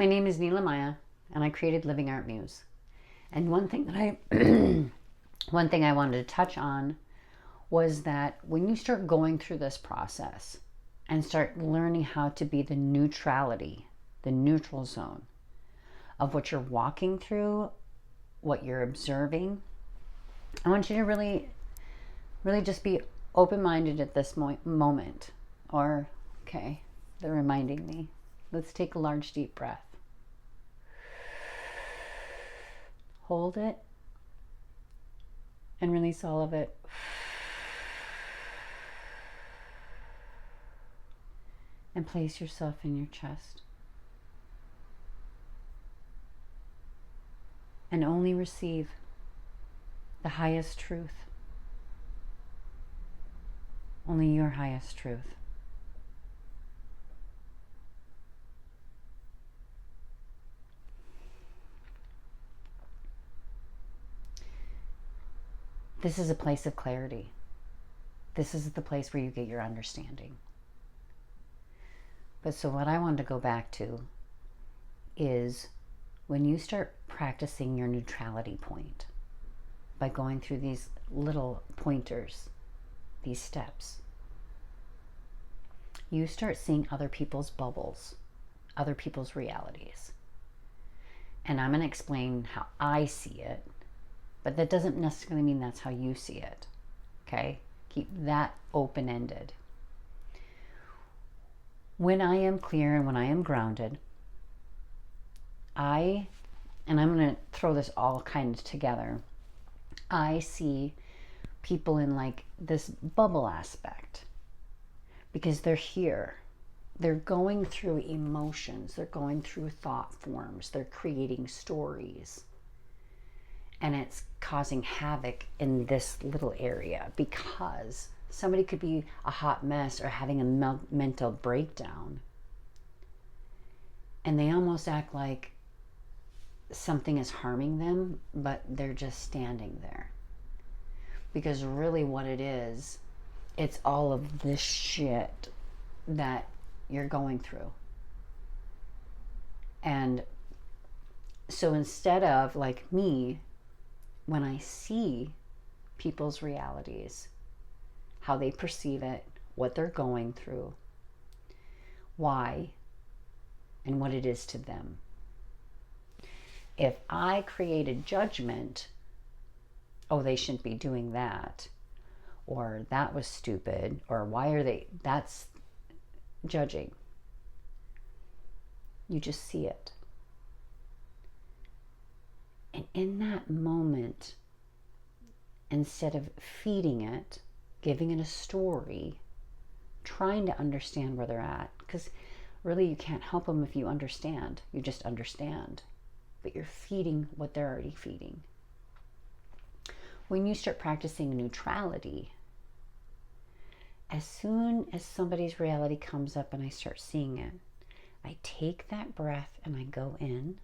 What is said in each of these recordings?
My name is Neela Maya, and I created Living Art Muse. And one thing one thing I wanted to touch on was that when you start going through this process and start learning how to be the neutrality, the neutral zone of what you're walking through, what you're observing, I want you to really just be open-minded at this moment. Or, okay, they're reminding me. Let's take a large, deep breath. Hold it and release all of it. And place yourself in your chest. And only receive the highest truth. Only your highest truth. This is a place of clarity. This is the place where you get your understanding. But so what I want to go back to is when you start practicing your neutrality point by going through these little pointers, these steps, you start seeing other people's bubbles, other people's realities. And I'm going to explain how I see it, but that doesn't necessarily mean that's how you see it. Okay? Keep that open-ended. When I am clear and when I am grounded, and I'm going to throw this all kind of together, I see people in like this bubble aspect because they're here. They're going through emotions. They're going through thought forms. They're creating stories. And it's causing havoc in this little area because somebody could be a hot mess or having a mental breakdown. And they almost act like something is harming them, but they're just standing there. Because really what it is, it's all of this shit that you're going through. And so instead of like me, when I see people's realities, how they perceive it, what they're going through, why, and what it is to them. If I create a judgment, oh, they shouldn't be doing that, or that was stupid, or why are they, that's judging. You just see it. And in that moment, instead of feeding it, giving it a story, trying to understand where they're at, because really you can't help them if you understand. You just understand. But you're feeding what they're already feeding. When you start practicing neutrality, as soon as somebody's reality comes up and I start seeing it, I take that breath and I go in.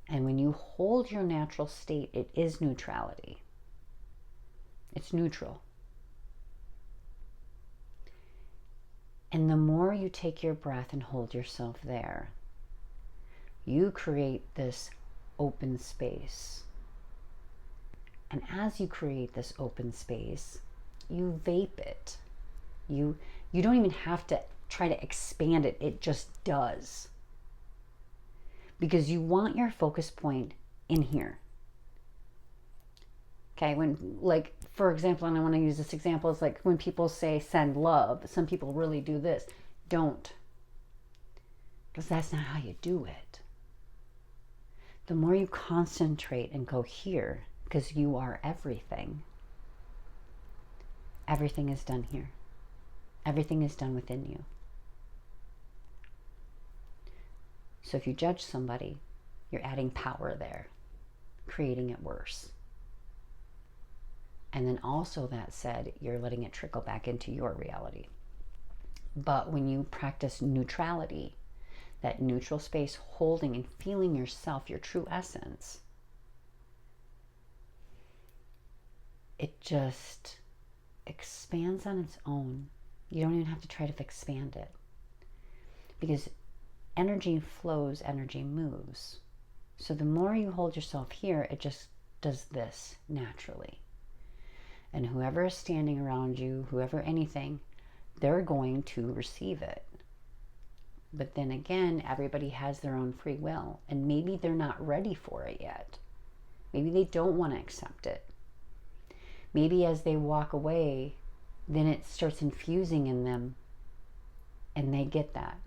And when you hold your natural state, it is neutrality. It's neutral. And the more you take your breath and hold yourself there, you create this open space. And as you create this open space, you vape it. You don't even have to try to expand it. It just does. Because you want your focus point in here. Okay, when, like, for example, and I want to use this example, it's like when people say send love, some people really do this. Don't. Because that's not how you do it. The more you concentrate and go here, because you are everything, everything is done here. Everything is done within you. So if you judge somebody, you're adding power there, creating it worse. And then also that said, you're letting it trickle back into your reality. But when you practice neutrality, that neutral space, holding and feeling yourself, your true essence, it just expands on its own. You don't even have to try to expand it. Because energy flows, energy moves. So the more you hold yourself here, it just does this naturally. And whoever is standing around you, whoever anything, they're going to receive it. But then again, everybody has their own free will, and maybe they're not ready for it yet. Maybe they don't want to accept it. Maybe as they walk away, then it starts infusing in them, and they get that.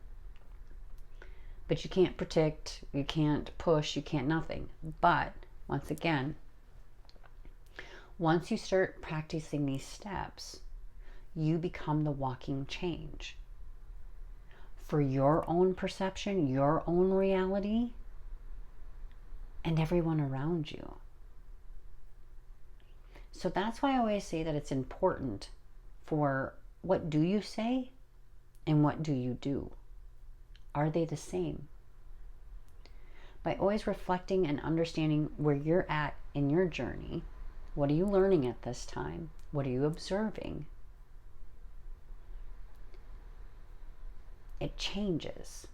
But you can't predict, you can't push, you can't nothing. But once again, once you start practicing these steps, you become the walking change for your own perception, your own reality, and everyone around you. So that's why I always say that it's important for what do you say and what do you do? Are they the same? By always reflecting and understanding where you're at in your journey, what are you learning at this time? What are you observing? It changes.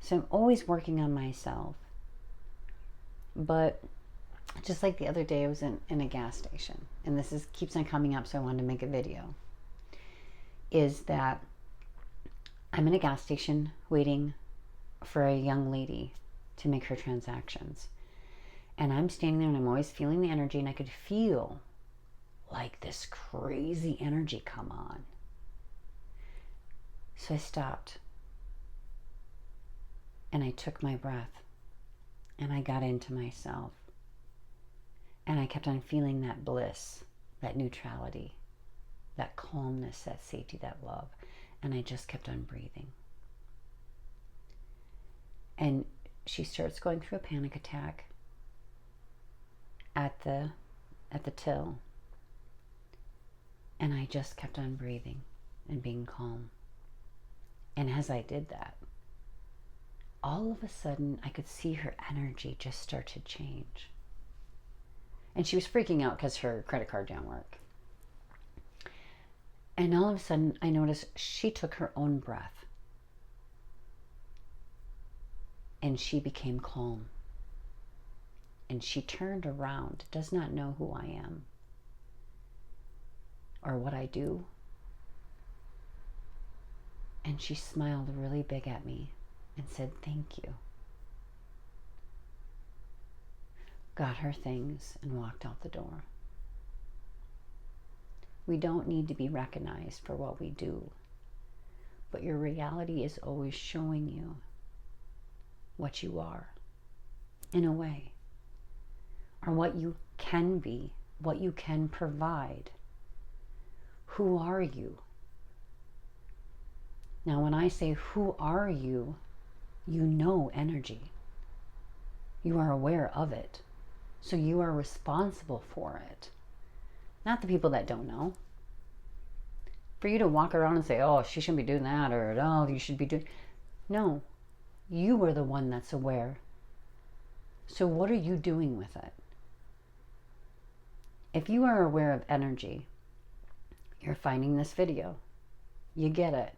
So I'm always working on myself. But just like the other day, I was in a gas station, and this keeps on coming up, so I wanted to make a video, is that I'm in a gas station waiting for a young lady to make her transactions. And I'm standing there, and I'm always feeling the energy, and I could feel like this crazy energy come on. So I stopped, and I took my breath, and I got into myself. And I kept on feeling that bliss, that neutrality, that calmness, that safety, that love. And I just kept on breathing. And she starts going through a panic attack at the till. And I just kept on breathing and being calm. And as I did that, all of a sudden I could see her energy just start to change. And she was freaking out because her credit card didn't work. And all of a sudden, I noticed she took her own breath. And she became calm. And she turned around, does not know who I am or what I do. And she smiled really big at me and said, "Thank you." Got her things and walked out the door. We don't need to be recognized for what we do, but your reality is always showing you what you are, in a way, or what you can be, what you can provide. Who are you? Now, when I say who are you, you know energy. You are aware of it. So you are responsible for it. Not the people that don't know. For you to walk around and say, "Oh, she shouldn't be doing that," or "Oh, you should be doing..." No, you are the one that's aware. So what are you doing with it? If you are aware of energy, you're finding this video. You get it.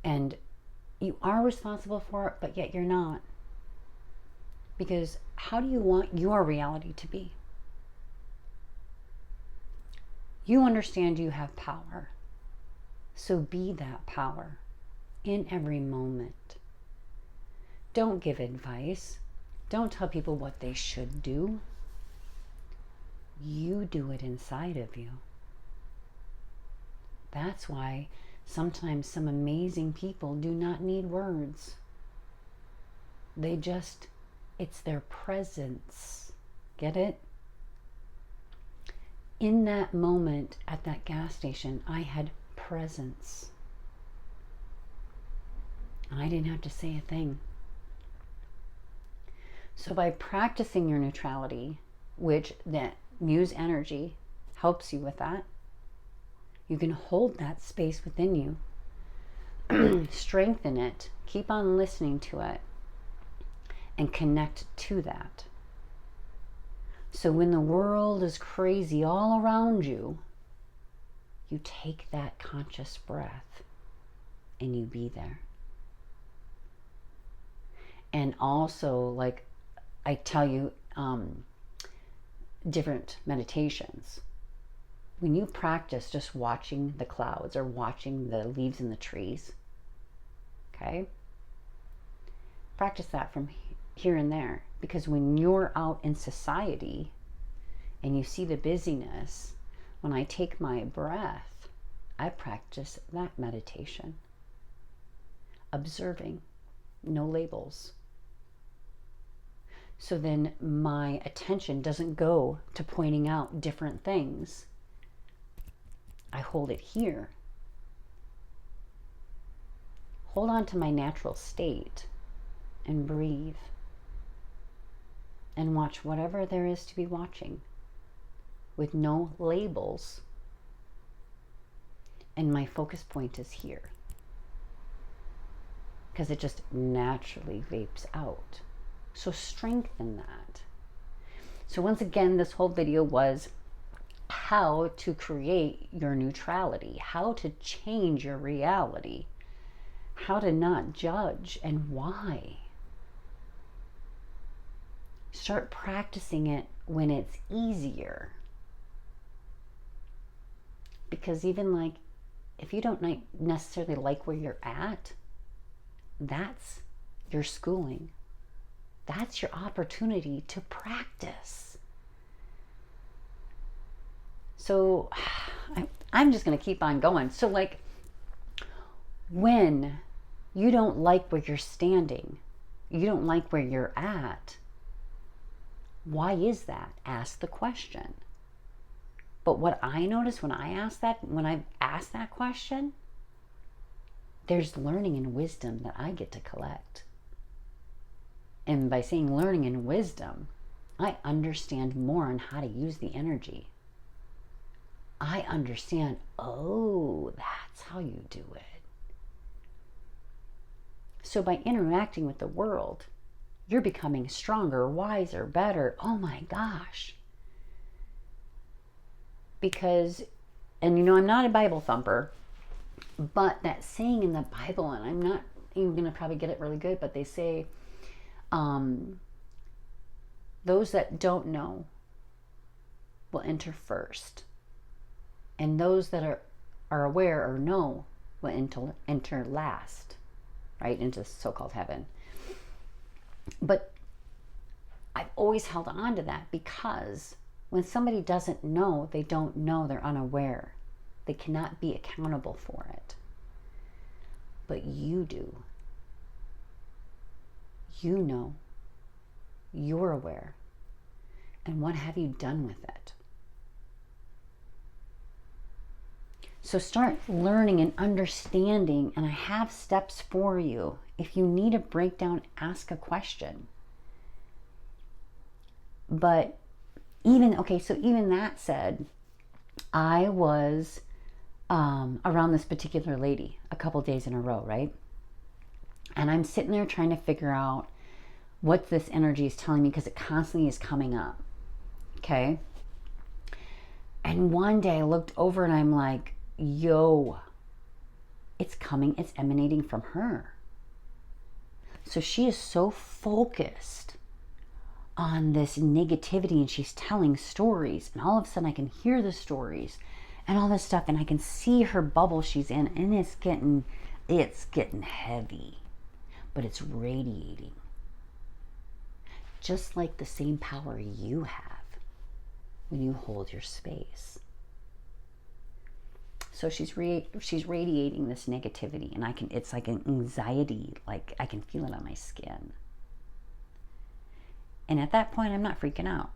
And you are responsible for it, but yet you're not. Because how do you want your reality to be? You understand you have power. So be that power in every moment. Don't give advice. Don't tell people what they should do. You do it inside of you. That's why sometimes some amazing people do not need words. It's their presence. Get it? In that moment at that gas station, I had presence. I didn't have to say a thing. So by practicing your neutrality, which that muse energy helps you with that, you can hold that space within you, strengthen it, keep on listening to it, and connect to that. So when the world is crazy all around you, you take that conscious breath and you be there. And also, like I tell you, different meditations. When you practice just watching the clouds or watching the leaves in the trees, okay? Practice that from here and there. Because when you're out in society and you see the busyness, when I take my breath, I practice that meditation. Observing, no labels. So then my attention doesn't go to pointing out different things. I hold it here. Hold on to my natural state and breathe. And watch whatever there is to be watching with no labels. And my focus point is here. Because it just naturally vapes out. So strengthen that. So once again, this whole video was how to create your neutrality, how to change your reality, how to not judge, and why. Start practicing it when it's easier. Because even like, if you don't necessarily like where you're at, that's your schooling. That's your opportunity to practice. So I'm just going to keep on going. So like, when you don't like where you're standing, you don't like where you're at, why is that? Ask the question. But what I notice when I ask that question, there's learning and wisdom that I get to collect. And by saying learning and wisdom, I understand more on how to use the energy. I understand, oh, that's how you do it. So by interacting with the world, you're becoming stronger, wiser, better. Oh my gosh. Because, and you know, I'm not a Bible thumper, but that saying in the Bible, and I'm not even going to probably get it really good, but they say, those that don't know will enter first. And those that are aware or know will enter last, right, into so-called heaven. But I've always held on to that because when somebody doesn't know, they don't know, they're unaware. They cannot be accountable for it. But you do. You know. You're aware. And what have you done with it? So start learning and understanding, and I have steps for you. If you need a breakdown, ask a question. But even that said, I was around this particular lady a couple days in a row, right? And I'm sitting there trying to figure out what this energy is telling me because it constantly is coming up, okay? And one day I looked over and I'm like, yo, it's coming, it's emanating from her. So she is so focused on this negativity and she's telling stories, and all of a sudden I can hear the stories and all this stuff, and I can see her bubble she's in, and it's getting heavy, but it's radiating. Just like the same power you have when you hold your space. So she's radiating this negativity, and it's like an anxiety, like I can feel it on my skin. And at that point, I'm not freaking out.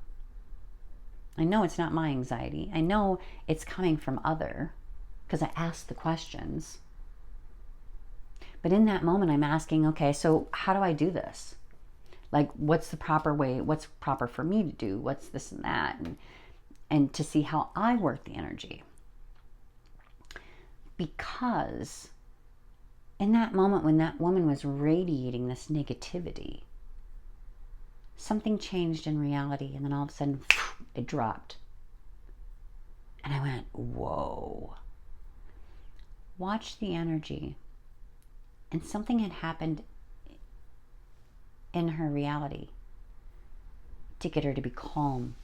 I know it's not my anxiety. I know it's coming from other, because I asked the questions. But in that moment, I'm asking, okay, so how do I do this? Like, what's the proper way? What's proper for me to do? What's this and that? And to see how I work the energy. Because in that moment when that woman was radiating this negativity, something changed in reality, and then all of a sudden, it dropped. And I went, whoa. Watch the energy. And something had happened in her reality to get her to be calm,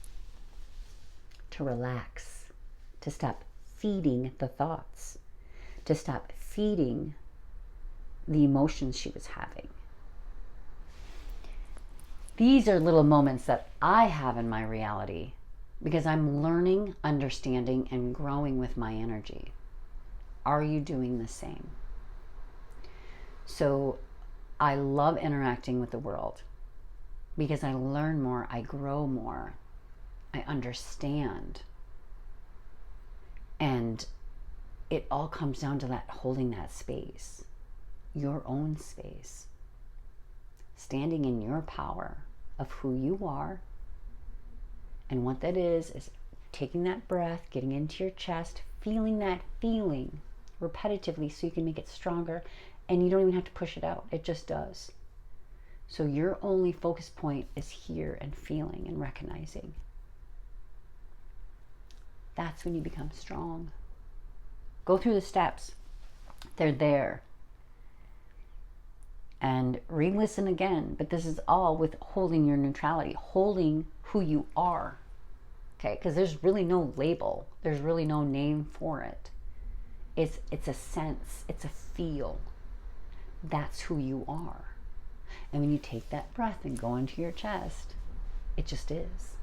to relax, to stop feeding the thoughts, to stop feeding the emotions she was having. These are little moments that I have in my reality because I'm learning, understanding, and growing with my energy. Are you doing the same? So I love interacting with the world because I learn more, I grow more, I understand. And it all comes down to that holding that space, your own space, standing in your power of who you are. And what that is taking that breath, getting into your chest, feeling that feeling repetitively so you can make it stronger, and you don't even have to push it out. It just does. So your only focus point is here and feeling and recognizing. That's when you become strong. Go through the steps. They're there. And re-listen again. But this is all with holding your neutrality, holding who you are. Okay? Because there's really no label. There's really no name for it. It's a sense. It's a feel. That's who you are. And when you take that breath and go into your chest, it just is.